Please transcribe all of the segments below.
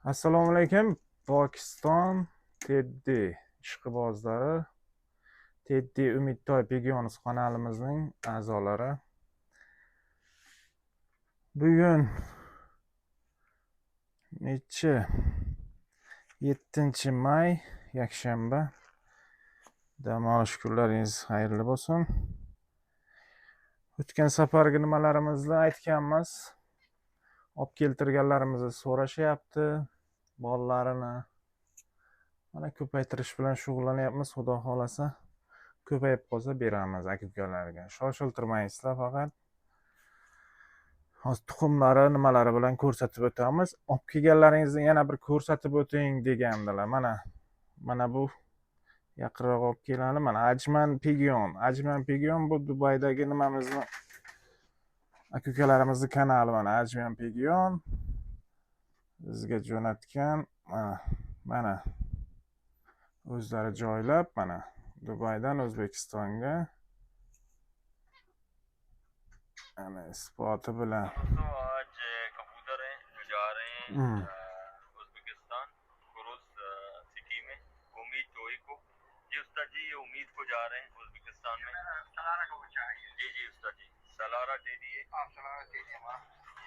Assalomu alaykum. Pokiston Teddy ishqibozlari, Teddy Umidtoy Begyonis kanalimizning a'zolari. Bugun nechi 7-may yakshanba. Dam olish kunlaringiz xayrli bo'lsin. O'tgan safargi nimalarimizni aytganmiz. Olib keltirganlarimizni so'rashyapti. Bolalarini mana ko'paytirish bilan shug'ullanyapmiz. Xudo xolasa ko'payib qolsa beramiz aka-ukalarga. Shoshiltirmaysizlar faqat. Hozir tuxumlari nimalari bilan ko'rsatib o'tamiz. Olib kelganlaringizni yana bir ko'rsatib o'ting degandilar. Mana bu yaqinroq olib keladi. Mana Ajman Pigyon bu Dubaydagi nimamizni aka-ukalarimizni kanali mana Ajman Pigyon bizga jo'natgan. Mana o'zlari joylab mana Dubaydan O'zbekistonga ana isboti bilan आज कबूतर हैं जो जा रहे हैं Uzbekistan cruise city में उम्मीद टोई को। जी उस्ताद जी, ये उम्मीद को जा रहे हैं उज़्बेकिस्तान में। सलारा को चाहिए। जी जी उस्ताद जी, सलारा दे दिए। सलारा दे दिए हमारा।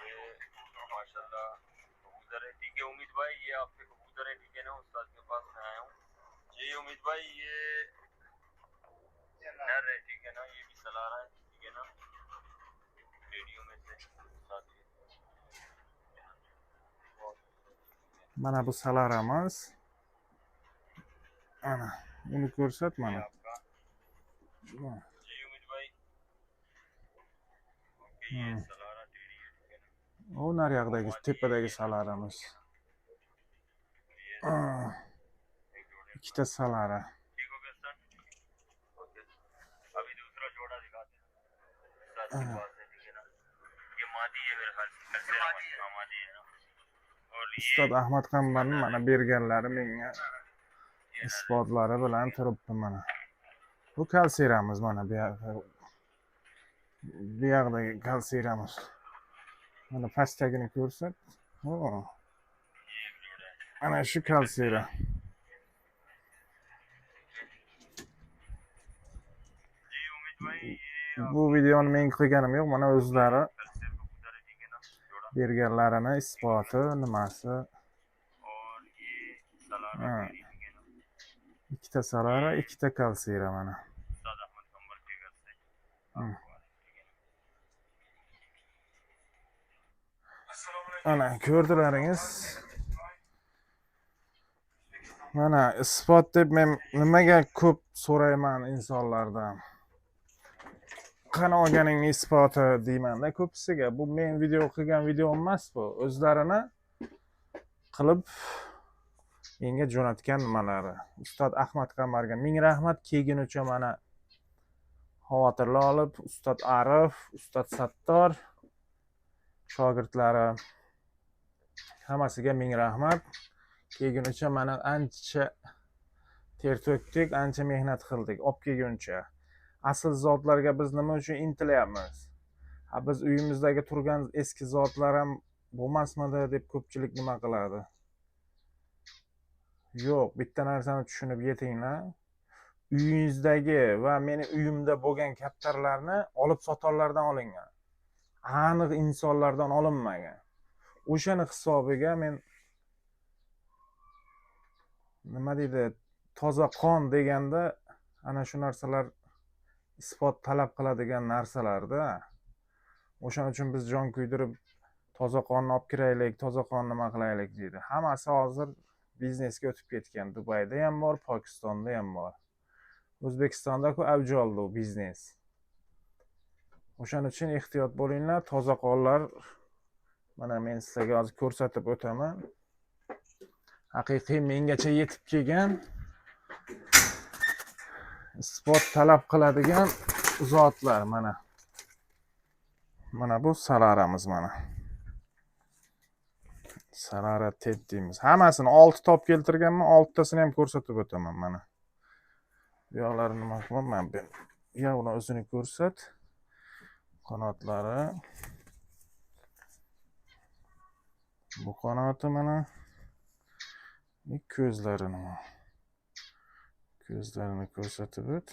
ये माशाल्लाह कबूतर है। ठीक है उम्मीद भाई, ये आपके कबूतर है। ठीक है ना, उस्ताद के पास मैं आया हूँ। जी उम्मीद भाई, ये नर है। ठीक है ना, ये भी सलारा है। ठीक है ना, रेडियो में से mana bu salaramiz. Ana buni ko'rsat mana. जी उम्मीद भाई, ये सलारा टेडी है। ठीक है ना, O naryoqdagi tepadagi salaramiz. Ikkita salara. ठीक हो गया सर। ओके, अभी दूसरा जोड़ा दिखाते हैं सर के पास है। ठीक है ना, ये मादी है मेरे ख्याल से। मादी है ना। और Ustad Ahmad Qambarning mana berganlari menga isbotlari bilan turibdi mana. Bu kalsiramiz mana bu yoqdagi kalsiramiz. Mana pastdagini ko'rsat. Ana shu kalsira. जी उम्मीद भाई, Bu videoni men qilganim yo'q. Mana o'zlari कबूतर है। ठीक है ना, जोड़ा। berganlarini isboti nimasi. और ये सलारा टेडी। ठीक है ना, Ikkita salara, ikkita kalsira mana. उस्ताद अहमद कंबर के घर से। Ana ko'rdilaringiz. Mana isbot deb men nimaga ko'p so'rayman insonlardan. Qani olganingni isboti deyman-da ko'pisiga. Bu men video qilgan videom emas bu. O'zlarini qilib menga jo'natgan nimalari. Ustad Ahmad Qamarga ming rahmat. Kelgunicha mana xavotirli olib, Ustad Arif, Ustad Sattor shogirdlari hammasiga ming rahmat. Kelgunicha mana ancha ter to'kdik, ancha mehnat qildik olib kelguncha. Asl zotlarga biz nima uchun intilyapmiz? Biz uyimizdagi turgan eski zotlar ham bo'lmasmidi deb ko'pchilik nima qiladi. Yo'q, bitta narsani tushunib yetinglar. Uyingizdagi va meni uyimda bo'lgan kaptarlarni olib sotorlardan olingan. Aniq insonlardan olinmagan. O'shani hisobiga men nima deydi, toza qon deganda ana shu narsalar isbot talab qiladigan narsalarda. O'shaning uchun biz jon kuydirib toza qonni olib kiraylik, toza qonni nima qilaylik deydi. Hammasi hozir biznesga o'tib ketgan. Dubayda ham bor, Pokistonda ham bor. O'zbekistonda-ku avj oldi u biznes. O'shaning uchun ehtiyot bo'linglar, toza qonlar mana men sizlarga hozir ko'rsatib o'taman. Haqiqiy mengacha yetib kelgan isbot talab qiladigan zotlar mana. Mana bu salaramiz mana. Salara Teddy'miz. Hammasini 6 top keltirganman, 6tasini ham ko'rsatib o'taman mana. Bu yoqlarini nima qilaman men? Yovni o'zini ko'rsat. Qanotlari. Bu qanoti mana Ko'zlarini ko'rsatib o't.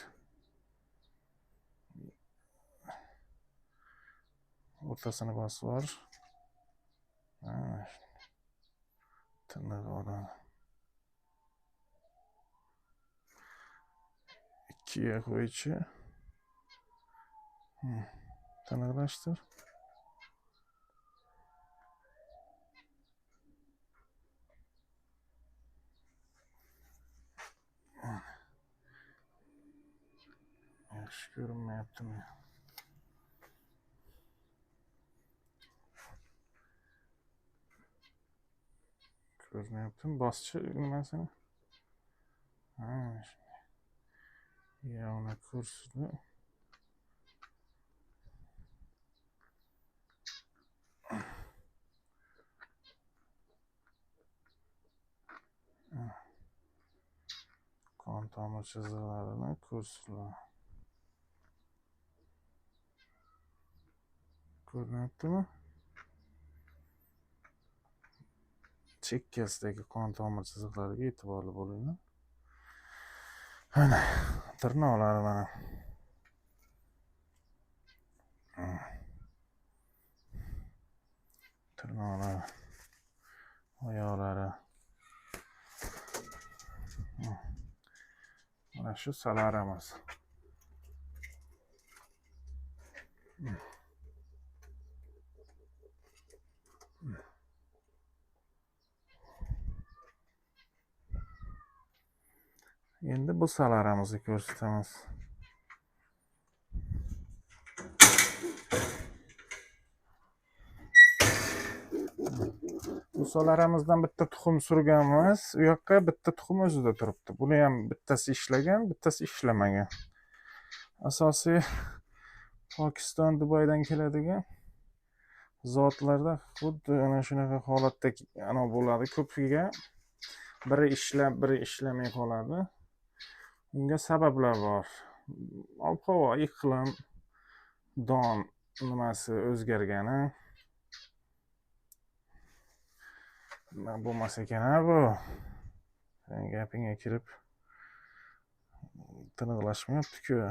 O'rtasini bosib yubor. Tiniq oladi. Ikkiga qo'ychi. Tiniqlashtir. Yaxshi ko'rinmayaptimi? Ko'rinyaptimi? Boschi nimasini? Yana kursini. Qon tomir chiziqlarini ko'rsatlar. Ko'rinyaptimi? Chekkasidagi qon tomir chiziqlariga e'tiborli bo'linglar. Mana tirnoqlari mana. Tirnoqlari, oyoqlari. Mana shu salaramiz. Endi bu salaramizni ko'rsatamiz. Bu salaramizdan bitta tuxum surganmiz. U yoqqa bitta tuxum o'zida turibdi. Buni ham bittasi ishlagan, bittasi ishlamagan. Asosiy Pokiston, Dubaydan keladigan zotlarda xuddi ana shunaqa holatda ana bo'ladi. Ko'piga biri ishlab, biri ishlamay qoladi. Bunga sabablar bor. Ob-havo, iqlim, don nimasi o'zgargani. Bo'lmas ekan bu. Sen gapingga kirib tiniqlashmayapti-ku.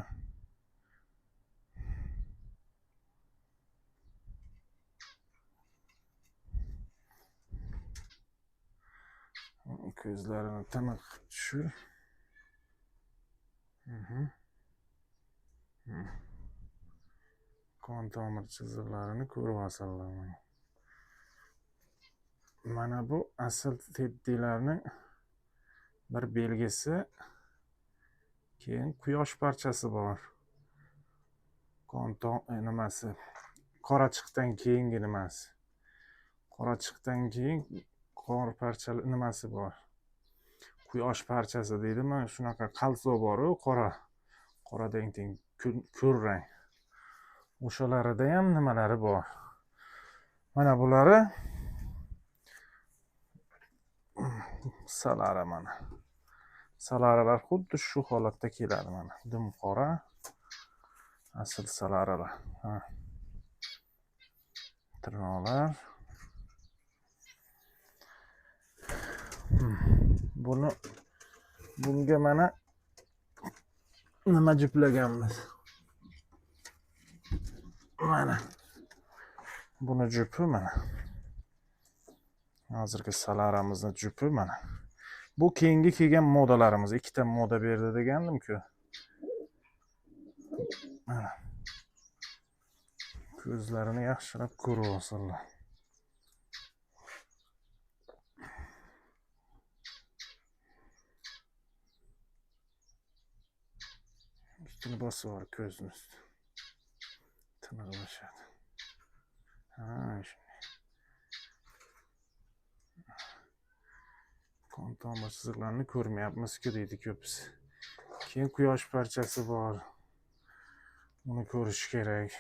Ko'zlarini tiniq tushir. Qon tomir chiziqlarini ko'rib olsalar. Mana bu asl teddilarning bir belgisi. Keyin quyosh parchasi bor. Qon nimasi? Qorachiqdan keyingi nimasi? Qorachiqdan keyin qor parchali nimasi bor? Quyosh parchasi deydimi? Shunaqa qalso bor-ku, qoradan teng ko'r rang. O'shalarida ham nimalari bor. Mana bulari salara mana. Salaralar xuddi shu holatda keladi mana. Dim qora asl salaralar. Tirnoqlar. Bunga mana nima juplaganmiz? Mana. Buni jupi mana. Hozirgi salaramizni jupi mana. Bu keyingi kelgan modalarimiz. Ikkita moda berdi degandim-ku. Mana. Ko'zlarini yaxshilab ko'rib olsinlar. Üstünü bası var gözün üstü. Tınırlaşadı. Şimdi. Qon tomir chiziqlarini ko'rmayapmiz-ku deydi ko'pisi. Keyin quyosh parchasi bor. Uni ko'rish kerak.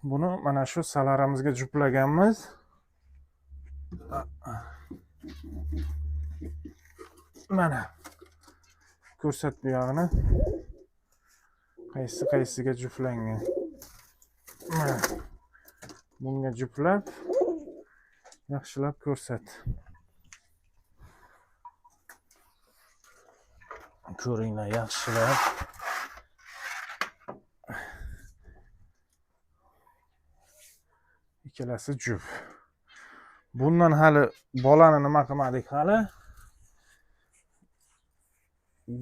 Buni mana shu salaramizga juplaganmiz. Mana. Ko'rsat bu yog'ini. Qaysiga juflangan. Mana. Bunga juplab yaxshilab ko'rsat. ko'ringlar yaxshilab. Ikkalasi jup. Bundan hali bolani nima qilmadik hali.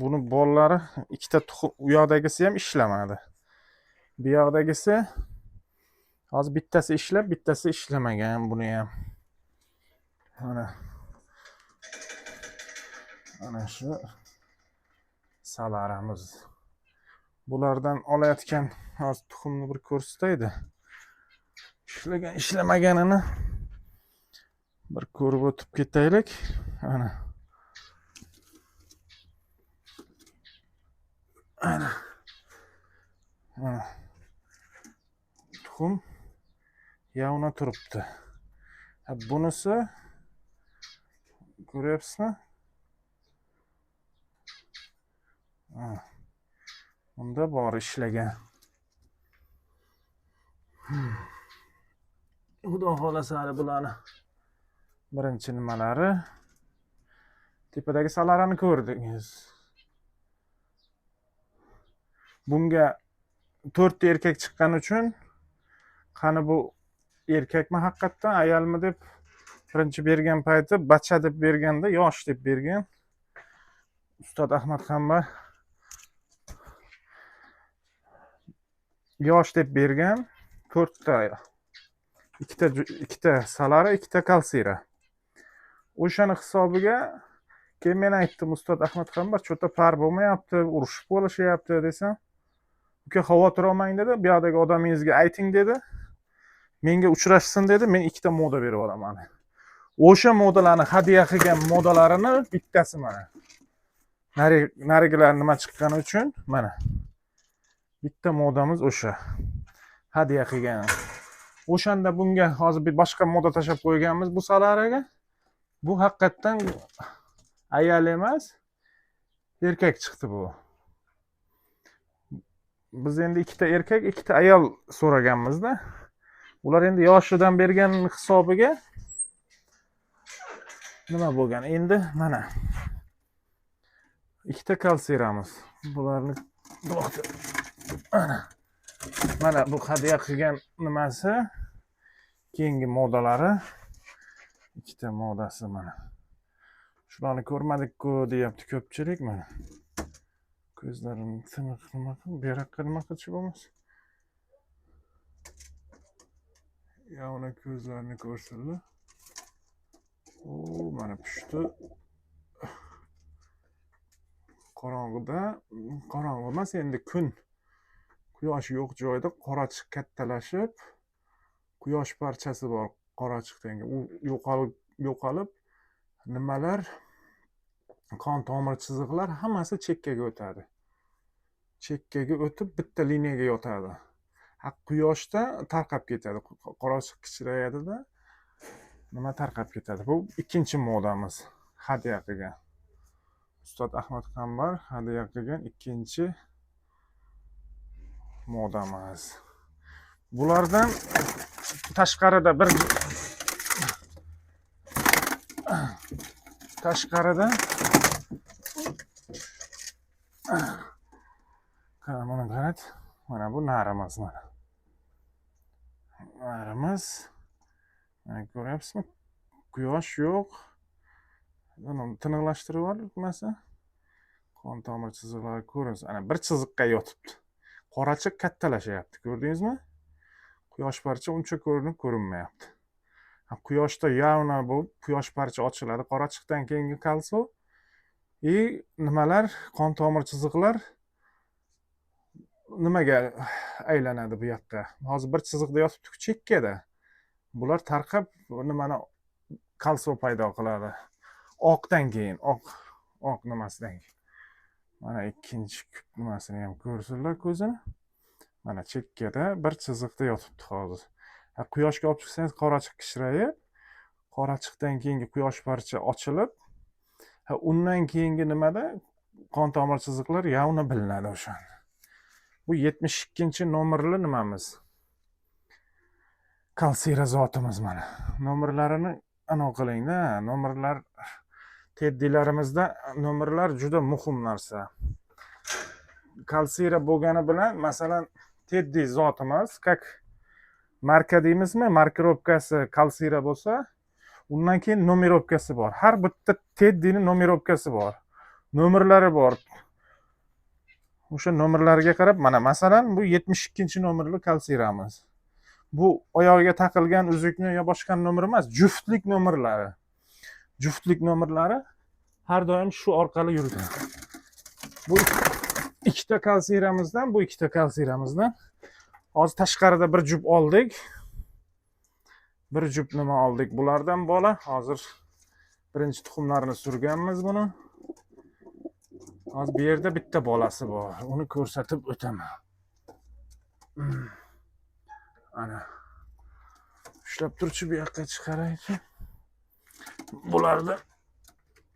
Buni bollari ikkita tuxum, u yoqdagisi ham ishlamadi. Bu yoqdagisi hozir bittasi ishlab, bittasi ishlamagan buni ham. Ana shu salaramiz. Bulardan olayotgan hozir tuxumni bir ko'rsataydi. Ishlagan, ishlamaganini bir ko'rib o'tib ketaylik. Ana. Tuxum yavna turibdi. Bunisi ko'ryapsizmi? Unda bor ishlagan. Xudo xolasa hali bularni birinchi nimalari. Tepadagi salarani ko'rdingiz. Bunga 4 ta erkak chiqqani uchun qani bu erkakmi haqiqatdan ayolmi deb birinchi bergan payti bacha deb berganda yosh deb bergan. Ustod Ahmad Qambar yosh deb bergan. 4 ta ikkita salara, ikkita kalsira. O'shani hisobiga keyin men aytdim, Ustod Ahmad Qambar cho'ta par bo'lmayapti, urushib qolishyapti desam, uka xavotir olmang dedi, bu yoqdagi odamingizga ayting dedi. Menga uchrashsin dedi, men ikkita moda berib olaman. O'sha modalarni hadiya qilgan modalarini bittasi mana. Narigilar nima chiqqani uchun mana. Bitta modamiz o'sha. Hadiya qilgan. O'shanda bunga hozir bir boshqa moda tashab qo'yganmiz bu salaraga. Bu haqiqatdan ayol emas, erkak chiqdi bu. Biz endi ikkita erkak, ikkita ayol so'raganmiz-da. Ular endi yoshidan bergan hisobiga nima bo'lgan? Endi mana ikkita kalsiramiz. Bularni mana bu hadiya qilgan nimasi, keyingi modalari, ikkita modasi mana. Shularni ko'rmadik-ku deyapti ko'pchilik mana. Ko'zlarini tiniq nima qilib, bu yoqqa nima qilchi bo'lmas. Yavna ko'zlarini ko'rsinlar. Mana pishdi. Qorong'ida, qorong'i emas endi kun. Quyosh yo'q joyda qorachiq kattalashib, quyosh parchasi bor qorachiqdan. U yo'qolib nimalar, qon tomir chiziqlar hammasi chekkaga o'tadi. Chekkaga o'tib bitta liniyaga yotadi. Quyoshda tarqab ketadi. Qorachiq kichrayadi-da, nima tarqab ketadi. Bu ikkinchi modamiz. Hadiya qilgan. Ustod Ahmad Qambar hadiya qilgan ikkinchi modamiz. Bulardan tashqarida mana qarang, mana bu narimiz mana. Narimiz. Mana ko'ryapsizmi? Quyosh yo'q. Buni tiniqlashtirib olmasa, qon tomir chiziqlari ko'rinsa, ana bir chiziqqa yotibdi. Qorachiq kattalashyapti, ko'rdingizmi? Quyosh parcha uncha ko'rinmayapti. Quyoshda yavna bo'lib, quyosh parcha ochiladi. Qorachiqdan keyingi kalso nimalar, qon tomir chiziqlar nimaga aylanadi bu yoqqa? Hozir bir chiziqda yotibdi chekkada. Bular tarqab nimani kalso paydo qiladi. Oqdan keyin, oq nimasidan keyin. Mana ikkinchi nimasini ham ko'rsinlar ko'zini. Mana chekkada bir chiziqda yotibdi hozir. Quyoshga olib chiqsangiz qorachiq kichrayib, qorachiqdan keyingi quyosh parcha ochilib, undan keyingi nimada qon tomir chiziqlar yavna bilinadi o'shanda. Bu 72-nomerli nimamiz. Kalsira zotimiz mana. Nomerlarini anav qiling-da, nomerlar teddilarimizda nomerlar juda muhim narsa. Kalsira bo'lgani bilan, masalan, teddi zotimiz, как marka deymizmi, markirovkasi kalsira bo'lsa, undan keyin numerovkasi bor. Har bitta teddini numerovkasi bor. Nomerlari bor. O'sha nomerlarga qarab, mana masalan, bu 72-nomerli kalsiramiz. Bu oyog'iga taqilgan uzukni yo boshqa nomer emas, juftlik nomerlari. Juftlik nomerlari har doim shu orqali yuradi. Bu ikkita kalsiramizdan, hozir tashqarida bir jup oldik. Bir jup nima oldik? Bulardan bola. Hozir birinchi tuxumlarini surganmiz buni. Hozir bu yerda bitta bolasi bor. Uni ko'rsatib o'taman. Ana. Ushlab turchi bu yoqqa chiqaraychi. Bularda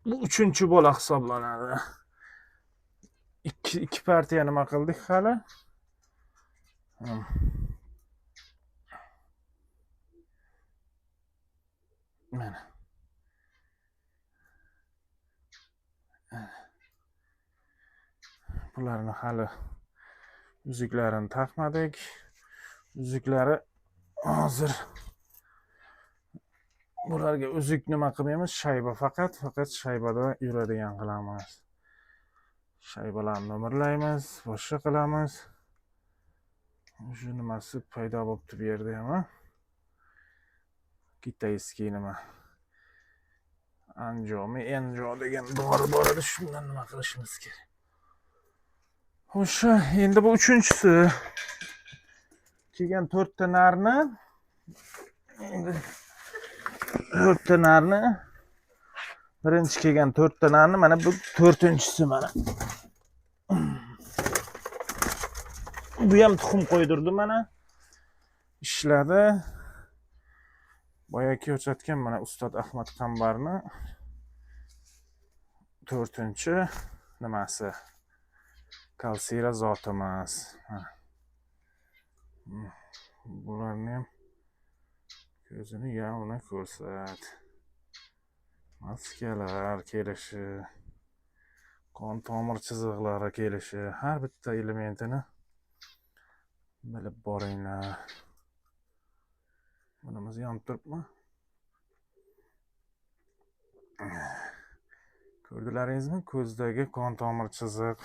bu 3-bola hisoblanadi. Ikki partiya nima qildik hali? Mana. Bularni hali uzuklarini taqmadik. Uzuklari hozir bularga uzuk nima qilmaymiz, shayba faqat shaybada yuradigan qilamiz. Shaybalarni nomerlaymiz, boshqa qilamiz. Shu nimasi paydo bo'libdi bu yerda ham. Kitayskiy nima? Enjo degan dori bor edi, shundan nima qilishimiz kerak. O'sha, endi bu 3-si. Kelgan 4 ta narni, endi 4 ta narni, birinchi kelgan 4 ta narni, mana bu 4-si mana. Bu ham tuxum qo'ydirdi mana. Ishladi. Boyagi ko'rsatgan mana Ustod Ahmad Qambarni 4-chi nimasi? Kalsira zotimiz. Bularni ham ko'zini yamuna ko'rsat. Maskalar kelishi, qon tomir chiziqlari kelishi, har bitta elementini bilib boringlar. Bunimiz yonib turibmi? Ko'rdilaringizmi? Ko'zdagi qon tomir chiziq.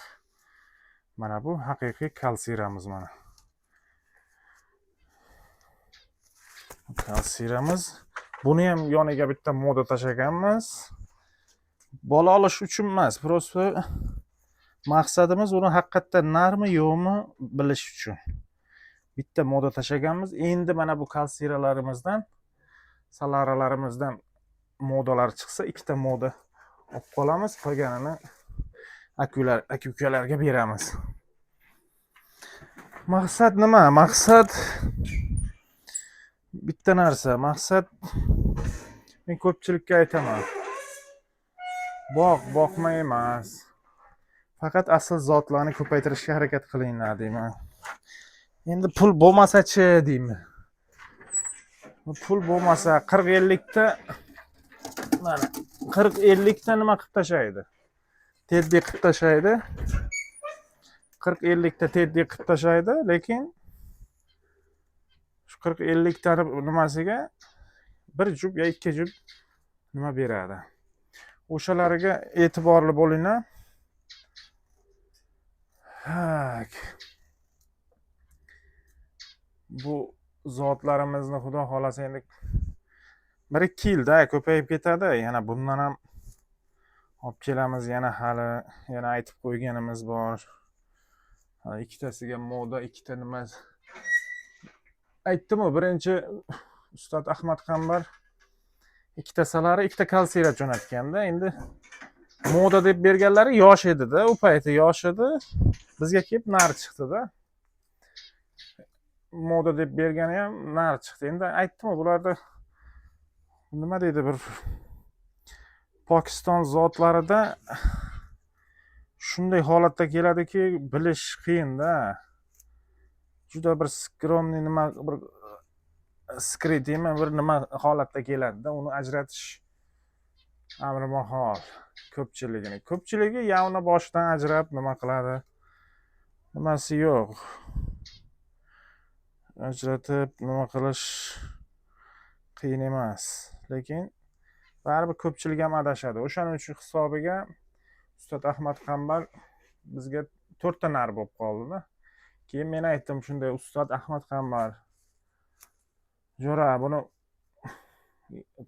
Mana bu haqiqiy kalsiramiz mana. Kalsiramiz. Buni ham yoniga bitta moda tashlaganmiz. Bola olish uchun emas, prosta maqsadimiz uni haqiqatdan narmi yo'qmi bilish uchun. Bitta moda tashlaganmiz. Endi mana bu kalsiralarimizdan, salaralarimizdan modalar chiqsa, ikkita moda olib qolamiz, qolganini aka-ukalarga beramiz. Maqsad nima? Maqsad bitta narsa. Maqsad, men ko'pchilikka aytaman. Boqma emas. Faqat asl zotlarni ko'paytirishga harakat qilinglar deyman. Endi pul bo'lmasa-chi deyman. Pul bo'lmasa 40-50 ta mana 40-50 ta nima qilib tashlaydi? Teddi qilib tashlaydi. 40-50 ta teddi qilib tashlaydi, lekin shu 40-50 ta nimasiga bir jup yo 2 jup nima beradi. O'shalariga e'tiborli bo'linglar. Bu zotlarimizni xudo xolasa endi 1-2 yilda ko'payib ketadi. Yana bundan ham olib kelamiz, yana hali yana aytib qo'yganimiz bor. Ikkitasiga moda, ikkita nima aytdim-ku, birinchi Ustod Ahmad Qambar ikkita salari, ikkita kalsira jo'natganda, endi moda deb berganlari yosh edi-da, u payti yosh edi. Bizga kelib nar chiqdi-da. Moda deb bergani ham nar chiqdi. Endi aytdim-ku, bularda nima deydi, bir Pokiston zotlarida shunday holatda keladiki, bilish qiyin-da. Juda bir skromniy nima, bir skrit deyman, bir nima holatda keladi-da, uni ajratish amri mahol ko'pchiligi yavni boshidan ajrab nima qiladi, nimasi yo'q, ajratib nima qilish qiyin emas, lekin baribir ko'pchilik ham adashadi. O'shaning uchun hisobiga Ustad Ahmad Tanbal bizga 4 ta nar bo'lib qoldi-da. Keyin men aytdim shunday, Ustad Ahmad Tanbal jo'ra, buni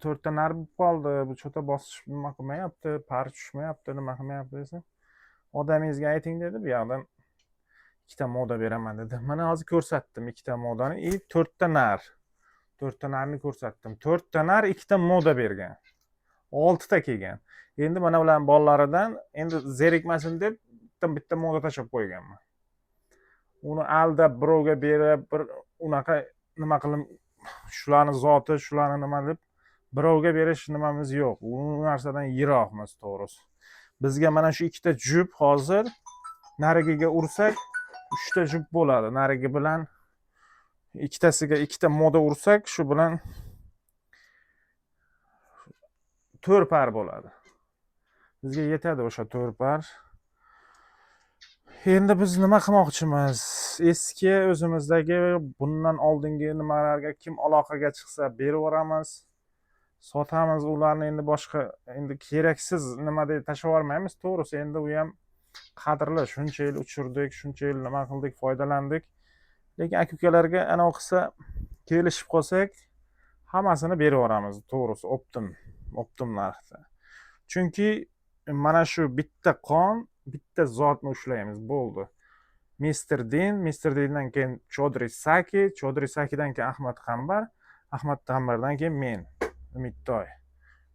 4 ta nar bo'lib qoldi, bu cho'ta bosish nima qilmayapti, pari tushmayapti, nima qilmayapti desam, odamingizga ayting dedi, bu yoqdan 2 ta moda beraman dedi. Mana hozir ko'rsatdim 2 ta modani, 4 ta nar. 4 ta narni ko'rsatdim. 4 ta nar 2 ta moda bergan. 6 ta kelgan. Endi mana ularning bolalaridan endi zerikmasin deb bitta moda tashab qo'yganman. Uni aldab birovga berib, bir unaqa nima qilib, shularni zoti, shularni nima deb birovga berish nimamiz yo'q. U narsadan yiroqmiz, to'g'risi. Bizga mana shu 2 ta jup hozir narigiga ursak 3 ta jup bo'ladi. Narigi bilan ikkitasiga 2 ta moda ursak, shu bilan 4 par bo'ladi. Bizga yetadi o'sha 4 par. Endi biz nima qilmoqchimiz? Eski o'zimizdagi bundan oldingi nimalarga kim aloqaga chiqsa berib yuboramiz. Sotamiz ularni, endi boshqa endi keraksiz nima deb tashlab yubormaymiz. To'g'risi, endi u ham qadrli. Shuncha yil uchirdik, shuncha yil nima qildik, foydalandik. Lekin aka-ukalarga ana o'qisa kelishib qolsak, hammasini berib yuboramiz. To'g'risi, optim narxda. Chunki mana shu bitta qon, bitta zotni ushlaymiz, bo'ldi. Mr. Dindan keyin Chodri Sakidan keyin Ahmad Tanbaldan keyin men, Umidtoy.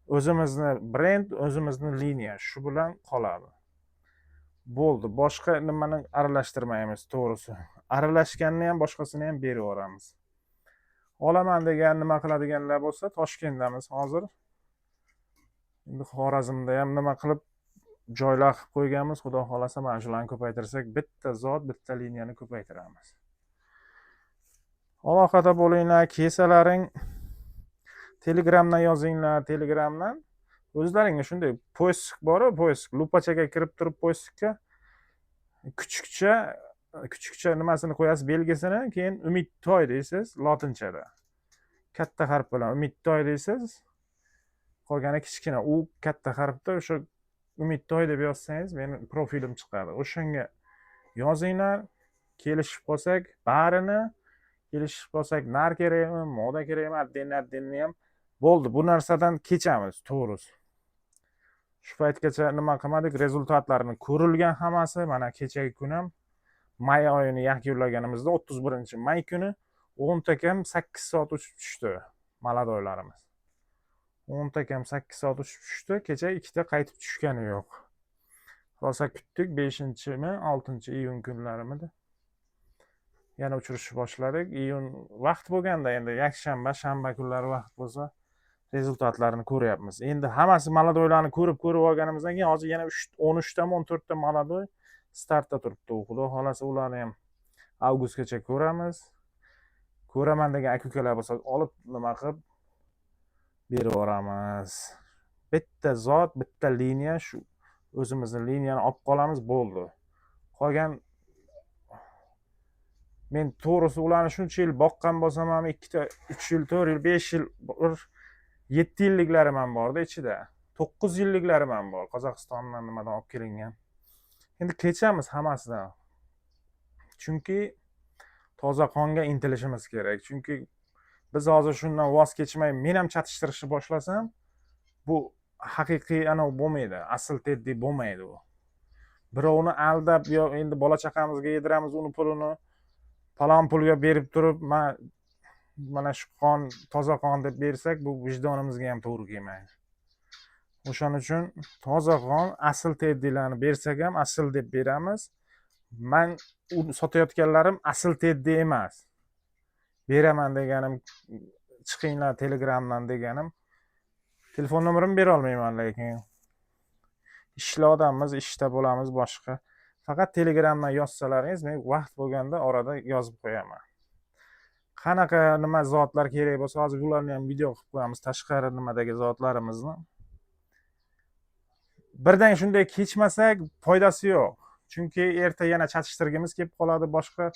O'zimizni brend, o'zimizni liniya, shu bilan qoladi. Bo'ldi. Boshqa nimani aralashtirmaymiz, to'g'risi. Aralashganni ham boshqasini ham berib yuboramiz. Olaman degan, nima qiladiganlar bo'lsa, Toshkentdamiz hozir. Endi Xorazmda ham nima qilib joylar qilib qo'yganmiz. Xudo xolasa mana shularni ko'paytirsak, bitta zot, bitta liniyani ko'paytiramiz. Aloqada bo'linglar, kesalaring Telegramdan yozinglar, Telegramdan o'zlaringga shunday post bor-ku, post lupachaga kirib turib postga kuchukcha nimasini qo'yasiz, belgisini, keyin Umidtoy deysiz lotinchada. Katta harf bilan Umidtoy deysiz. Qolgani kichkina, u katta harfda o'sha Umidtoy deb yozsangiz meni profilim chiqadi. O'shanga yozinglar, kelishib qolsak, barini kelishib qolsak, nar kerakmi, moda kerakmi, addenni ham bo'ldi. Bu narsadan kechamiz, to'g'risi. Shu paytgacha nima qilmadik, rezultatlarini ko'rilgan hammasi. Mana kechagi kun ham may oyini yakunlaganimizda 31-may kuni 10 ta kam 8 soat uchib tushdi maladoylarimiz. 10 ta kam 8 soat uchib tushdi. Kecha 2 ta qaytib tushgani yo'q. Rosa kutdik, 5-mi, 6-iyun kunlarimida yana uchirishni boshladik. Iyun vaqt bo'lganda, endi yakshanba, shanba kunlari vaqt bo'lsa, rezultatlarini ko'ryapmiz. Endi hammasi maladoylarni ko'rib olganimizdan keyin hozir yana 13 ta, 14 ta maladoy startda turibdi. Xudo xolasa ularni ham avgustgacha ko'ramiz. Ko'raman degan aka-ukalar bo'lsa, olib nima qilib berib yuboramiz. Bitta zot, bitta liniya, shu o'zimizni liniyani olib qolamiz, bo'ldi. Qolgan men to'g'risi ularni shuncha yil boqqan bo'lsam ham 2 ta, 3 yil, 4 yil, 5 yil, 7 yilliklarim ham borda ichida. 9 yilliklarim ham bor. Qozog'istondan nimadan olib kelingan. Endi kechamiz hammasidan. Chunki toza qonga intilishimiz kerak. Chunki biz hozir shundan voz kechmay, men ham chatishtirishni boshlasam, bu haqiqiy ana bo'lmaydi. Asl teddi bo'lmaydi u. Birovni aldab, yo endi bola chaqamizga yediramiz uni pulini, falon pulga berib turib, mana shu qon, toza qon deb bersak, bu vijdonimizga ham to'g'ri kelmaydi. O'shaning uchun toza qon, asl teddilarni bersak ham asl deb beramiz. Men sotayotganlarim asl teddi emas. Beraman deganim, chiqinglar Telegramdan deganim. Telefon nomerimni bera olmayman, lekin ishli odammiz, ishda bo'lamiz, boshqa. Faqat Telegramdan yozsalaringiz, men vaqt bo'lganda orada yozib qo'yaman. Qanaqa nima zotlar kerak bo'lsa, hozir ularni ham video qilib qo'yamiz, tashqari nimadagi zotlarimizni. birdan shunday kechmasak foydasi yo'q. Chunki erta yana chatishtirgimiz kelib qoladi, boshqa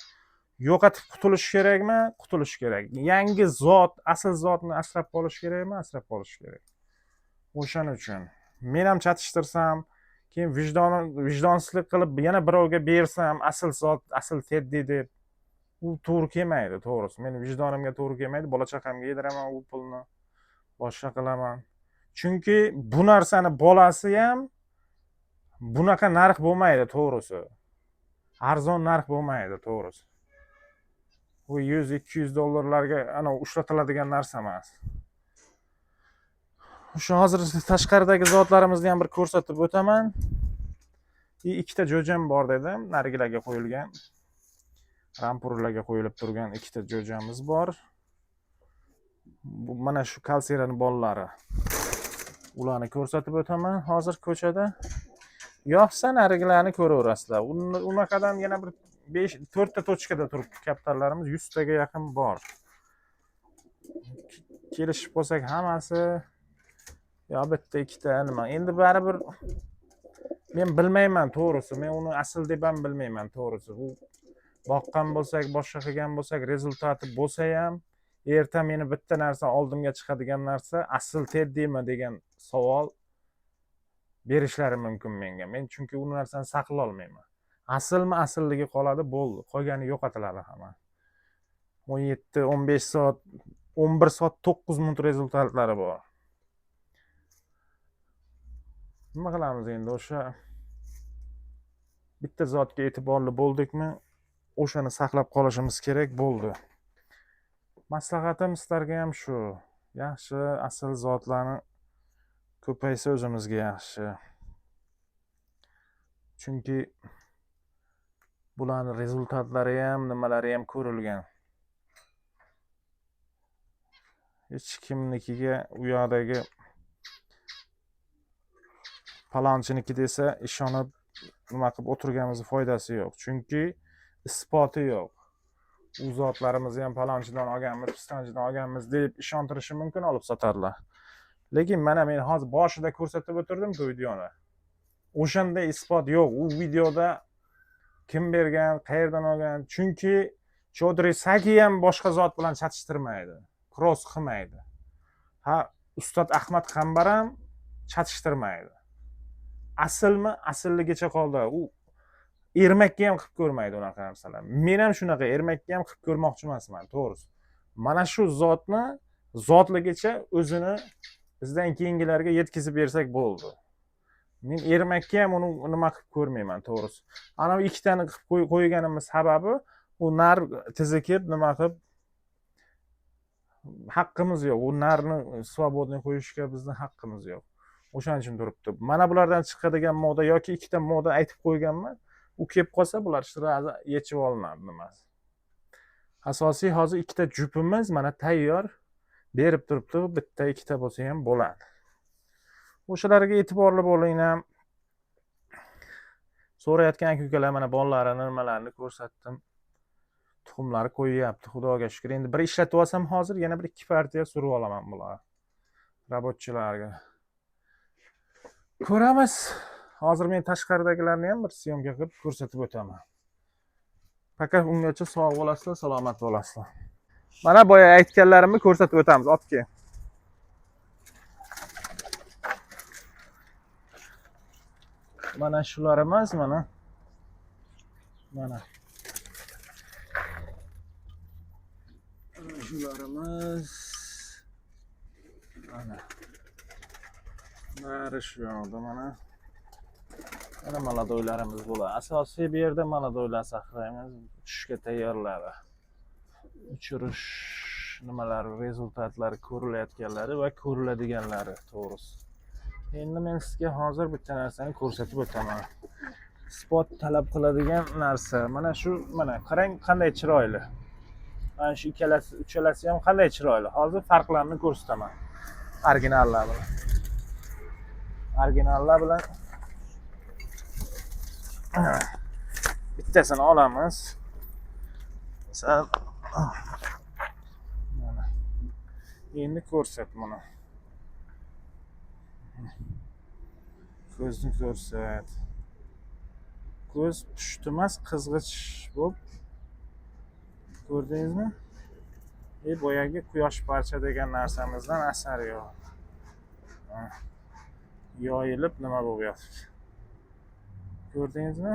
yo'qotib qutulish kerakmi? Qutulish kerak. Yangi zot, asl zotni asrab qolish kerakmi? Asrab qolish kerak. O'shaning uchun men ham chatishtirsam, keyin vijdonsizlik qilib yana birovga bersam, asl zot, asl Teddy deb, u to'g'ri kelmaydi, to'g'risi. Meni vijdonimga to'g'ri kelmaydi. Bola chaqamga yediraman u pulni, boshqa qilaman. Chunki bu narsani bolasi ham bunaqa narx bo'lmaydi, to'g'risi. Arzon narx bo'lmaydi, to'g'risi. Bu 100-200 dollarlarga ana ushlatiladigan narsa emas. O'sha hozir tashqaridagi zotlarimizni ham bir ko'rsatib o'taman. Ikkita jo'jam bor dedim, narigilarga qo'yilgan. Rampurlarga qo'yilib turgan ikkita jo'jamiz bor. Bu mana shu kalsiraning bolalari. Ularni ko'rsatib o'taman hozir ko'chada. Yo'qsa narigilarni ko'raverasizlar. Unaqadan yana bir 4 ta tochkada turibdi kaptarlarimiz, 100 taga yaqin bor. Kelishib bo'lsak hammasi yo bitta ikkita nima. Endi baribir men bilmayman, to'g'risi. Men uni asl deb ham bilmayman, to'g'risi. Bu boqqan bo'lsak, boshqa qilgan bo'lsak, rezultati bo'lsa ham, erta meni bitta narsa oldimga chiqadigan narsa asl Teddymi degan savol berishlari mumkin menga. Men chunki u narsani saqlay olmayman. Aslmi aslligi qoladi, bo'ldi. Qolgani yo'qotiladi hamma. 17-15 soat, 11 soat 9 minut rezultatlari bor. Nima qilamiz endi? O'sha bitta zotga e'tiborli bo'ldikmi, o'shani saqlab qolishimiz kerak bo'ldi. Maslahatim sizlarga ham shu. Yaxshi asl zotlarni ko'paysa o'zimizga yaxshi. Chunki bularning rezultatlari ham, nimalari ham ko'rilgan. Hech kimnikiga u yoqdagi palonchiniki desa ishonib nima qilib o'tirganimiz foydasi yo'q. Chunki isboti yo'q. U zotlarimizni ham palonchidan olganmiz, pistonchidan olganmiz deb ishontirishi mumkin, olib sotarlar. Lekin mana men hozir boshida ko'rsatib o'tirdim-ku videoni. O'shanda isbot yo'q. U videoda kim bergan, qayerdan olgan? Chunki Chodri Sagi ham boshqa zot bilan chatishtirmaydi, cross qilmaydi. Ha, Ustod Ahmad Qambar ham chatishtirmaydi. Aslmi? Asligicha qoldi. U ermakka ham qilib ko'rmaydi unaqa narsalar. Men ham shunaqa ermakka ham qilib ko'rmoqchi emasman, to'g'risi. Mana shu zotni zotligicha o'zini bizdan keyingilarga yetkazib bersak bo'ldi. Men ermakka ham uni nima qilib ko'rmayman, to'g'risi. Ana bu ikkitani qilib qo'yganimiz sababi u nar tizikib nima qilib haqqimiz yo'q. U narni svobodniy qo'yishga bizning haqqimiz yo'q. O'shaning uchun turibdi. Mana bulardan chiqadigan moda yoki ikkita moda aytib qo'yganman. U kelib qolsa bular sirazi yechib olinadi nimasi. Asosiy hozir ikkita jupimiz mana tayyor berib turibdi. Bitta ikkita bo'lsa ham bo'ladi. O'shalarga e'tiborli bo'ling ham. So'rayotgan aka-ukalar mana bolalarini, nimalarni ko'rsatdim. Tuxumlari qo'yyapti, xudoga shukr. Endi bir ishlatib olsam hozir yana bir 2 partiya surib olaman bular. Robotchilarga. Ko'ramiz. Hozir men tashqaridagilarni ham bir syomka qilib ko'rsatib o'taman. Faqat ungacha sog' bo'lasizlar, salomat bo'lasizlar. Mana boya aytganlarimni ko'rsatib o'tamiz. Olib kel. Mana shular emas, mana. Mana. Shularimiz. Mana. Nari shu yoqda mana. Mana maladoylarimiz bo'ladi. Asosiy bu yerda maladoylar saqlaymiz. Tushga tayyorladi. Uchirish nimalari, rezultatlari ko'rilayotganlari va ko'riladiganlari, to'g'risi. Endi men sizga hozir bitta narsani ko'rsatib o'taman. Spot talab qiladigan narsa. Mana shu, mana qarang qanday chiroyli. Mana shu ikkalasi, uchalasi ham qanday chiroyli. Hozir farqlarini ko'rsataman. Originallar bilan. Originallar bilan bittasini olamiz. Mana. Endi ko'rsat buni. Ko'zni ko'rsat. Ko'z pushti emas, qizg'ich bo'lib. Ko'rdingizmi? Boyagi quyosh parcha degan narsamizdan asar yo'q. Yoyilib nima bo'lib yotibdi. Ko'rdingizmi?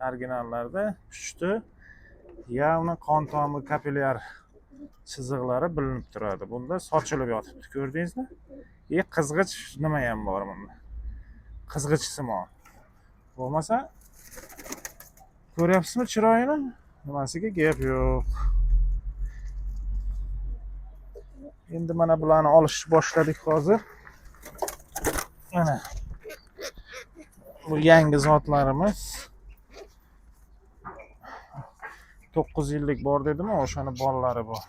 Originallarda pushti uni qon tomir kapillyar chiziqlari bilinib turadi. Bunda sochilib yotibdi. Ko'rdingizmi? Qizg'ich nima ham bor bunda? Qizg'ichsimon. Bo'lmasa ko'ryapsizmi chiroyini? Nimasiga gap yo'q. Endi mana bularni olishni boshladik hozir. Mana bu yangi zotlarimiz. 9 yillik bor dedim, o'shani bolalari bor.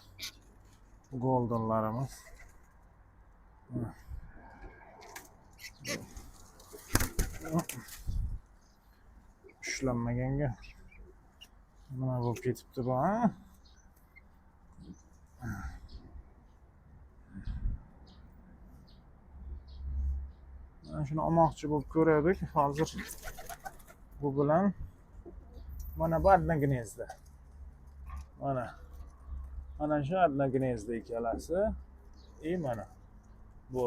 Goldenlarimiz. Ushlanmaganga. Nima bo'lib ketibdi bu, ha? Mana shuni olmoqchi bo'lib ko'rdik. Hozir bu bilan mana bu одна gniezda. Mana shu одна gniezda ikkalasi. Mana bu.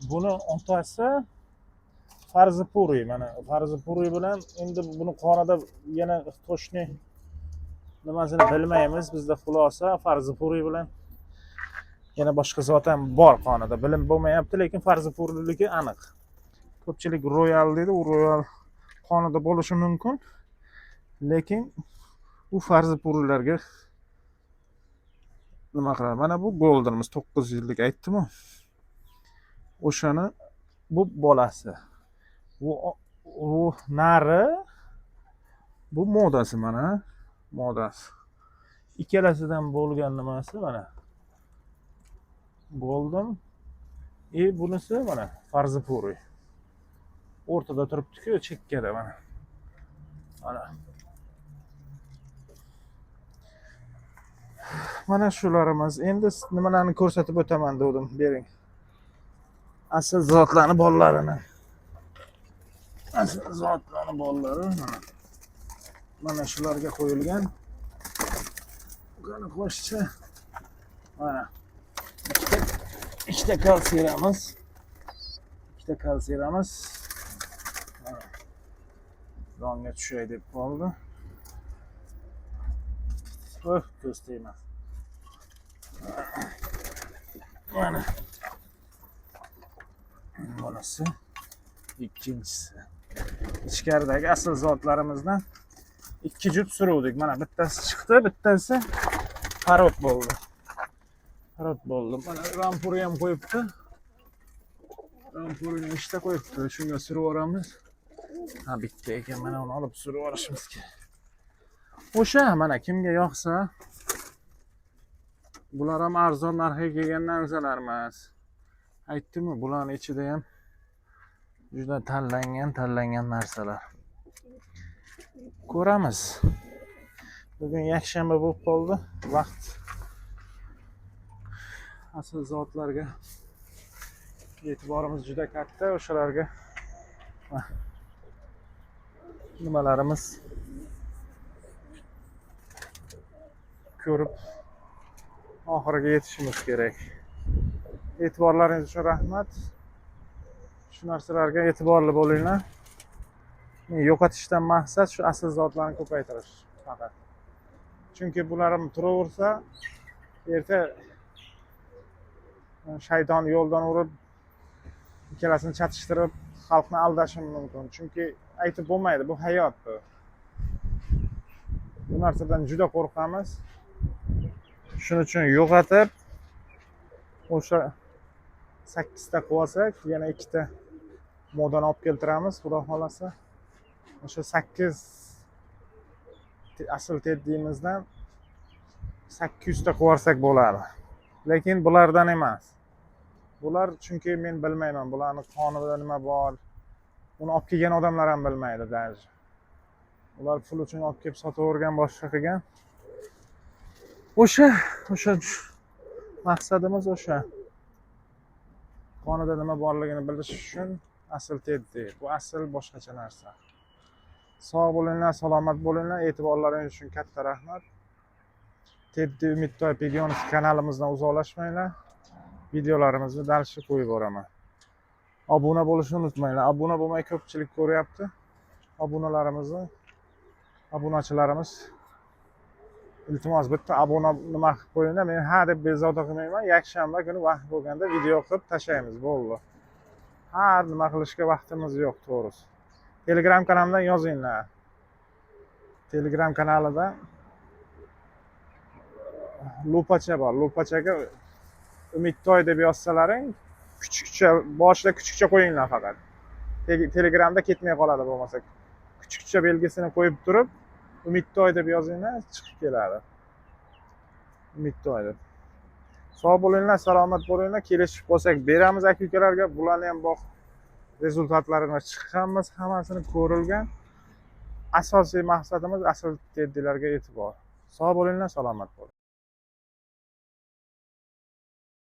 Buni otasi Farzipuri. Mana Farzipuri bilan endi buni qonida yana to'shni nimasini bilmaymiz. Bizda xulosa Farzipuri bilan yana boshqa zot ham bor qonida. Bilim bo'lmayapti, lekin Farzipurligi aniq. Ko'pchilik royal dedi, u royal qonida bo'lishi mumkin. Lekin u Farzipurlarga nima qiladi? Mana bu goldenimiz 9 yillik aytdim-ku. O'shani bu bolasi. Bu nari, bu modasi mana, modasi. Ikkalasidan bo'lgan nimasi mana. Golden. Bunisi mana Farzipuri. O'rtada turibdi-ku, chekkada mana. Mana shularimiz. Endi nimalarni ko'rsatib o'taman dedim, bering. Asl zotlarni bollalarini. Asl zotlarni bollari mana shularga qo'yilgan. Qani qo'shchi. Mana ikkita kalsiyamiz. Donga tushay deb qoldi. Ko'z tegmas. Mana bunisi ikkinchisi. Ichkaridagi asl zotlarimizdan 2 juft suruvdik. Mana bittasi chiqdi, bittasi parod bo'ldi. Mana rampuri ham qo'yibdi. Rampurini ishda qo'yibdi. Shunga surib olamiz. Bitta ekan, mana uni olib surib olishimiz kerak. O'sha mana kimga yoqsa, bular ham arzon narxga kelgan narsalar emas. Aytdim-ku, bularning ichida ham juda tanlangan narsalar. Ko'ramiz. Bugun yakshanba bo'lib qoldi. Vaqt asl zotlarga e'tiborimiz juda katta. O'shalarga nimalarimiz ko'rib oxiriga yetishimiz kerak. E'tiborlaringiz uchun rahmat. Shu narsalarga e'tiborli bo'linglar. Yo'qotishdan maqsad shu asl zotlarni ko'paytirish faqat. Chunki bular ham turaversa, erta shayton yo'ldan urib, ikkalasini chatishtirib, xalqni aldashi mumkin. Chunki aytib bo'lmaydi, bu hayot bu. Bu narsadan juda qo'rqamiz. Shuning uchun yo'qotib, o'sha 8 ta qilsak, yana 2 ta modani olib keltiramiz, xudo xolasa. O'sha 8 asl teddiyimizdan 800 ta qilsak bo'ladi. Lekin bulardan emas. Bular chunki men bilmayman, bularni qonida nima bor. Uni olib kelgan odamlar ham bilmaydi даже. Ular pul uchun olib kelib sotavergan, boshqa qilgan. O'sha maqsadimiz o'sha. Qonida nima borligini bilish uchun Asl Teddy. Bu asl boshqacha narsa. Sog' bo'linglar, salomat bo'linglar. E'tiborlaringiz uchun katta rahmat. Teddy Umidtoy Pegionov kanalimizdan uzoqlashmanglar. Videolarimizni dalshi qo'yib boraman. Obuna bo'lishni unutmanglar. Obuna bo'lmay ko'pchilik ko'ryapti. Obunachilarimiz iltimos bitta obuna nima qilib qo'yinglar. Men ha deb bezovta qilmayman. Yakshanba kuni vaqt bo'lganda video qilib tashlaymiz, bo'ldi. Har nima qilishga vaqtimiz yo'q, to'g'risi. Telegram kanalimdan yozinglar. Telegram kanalida lupacha bor. Lupachaga Umidtoy deb yozsalaring, kuchukcha, boshida kuchukcha qo'yinglar faqat. Telegramda ketmay qoladi bo'lmasa. Kuchukcha belgisini qo'yib turib, Umidtoy deb yozinglar, chiqib keladi. Umidtoy deb. Sog' bo'linglar, salomat bo'linglar. Kelishib qolsak beramiz aka-ukalarga. Bularni ham boq rezultatlarini chiqqanmiz, hammasini ko'rilgan. Asosiy maqsadimiz asl teddilarga e'tibor. Sog' bo'linglar, salomat bo'ling.